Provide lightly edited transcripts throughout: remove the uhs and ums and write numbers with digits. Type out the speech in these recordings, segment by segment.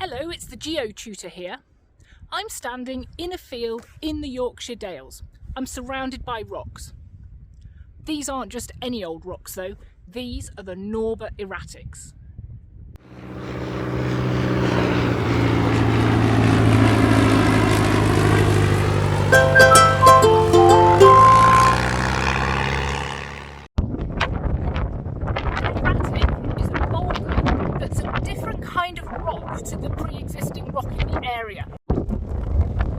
Hello, it's the Geo Tutor here. I'm standing in a field in the Yorkshire Dales. I'm surrounded by rocks. These aren't just any old rocks though, these are the Norber Erratics. Kind of rock to the pre-existing rock in the area.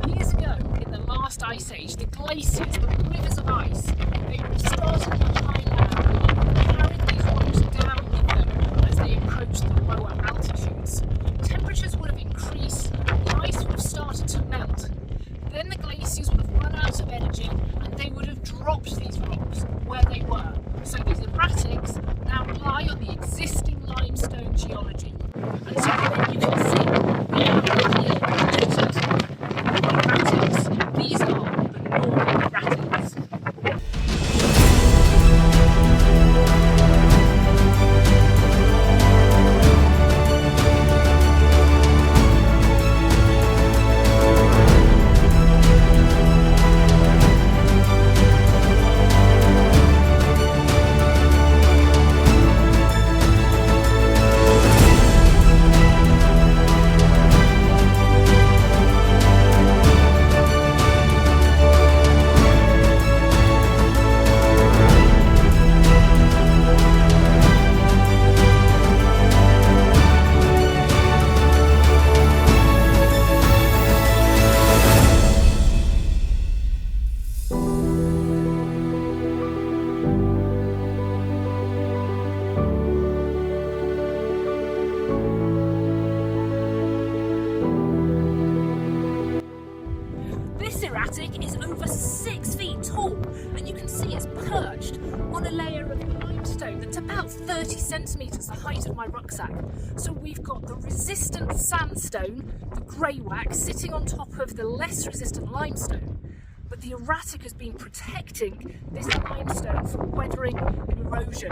Years ago, in the last ice age, the glaciers, the rivers of ice, they would have started on high land and carried these rocks down with them as they approached the lower altitudes. Temperatures would have increased, the ice would have started to melt. Then the glaciers would have run out of energy and they would have dropped these rocks where they were. So these erratics now lie on the existing limestone geology. And so then you can see we have here erratics. These are the Norber Erratics. This erratic is over 6 feet tall, and you can see it's perched on a layer of limestone that's about 30 centimetres the height of my rucksack. So we've got the resistant sandstone, the grey wax, sitting on top of the less resistant limestone. But the erratic has been protecting this limestone from weathering and erosion.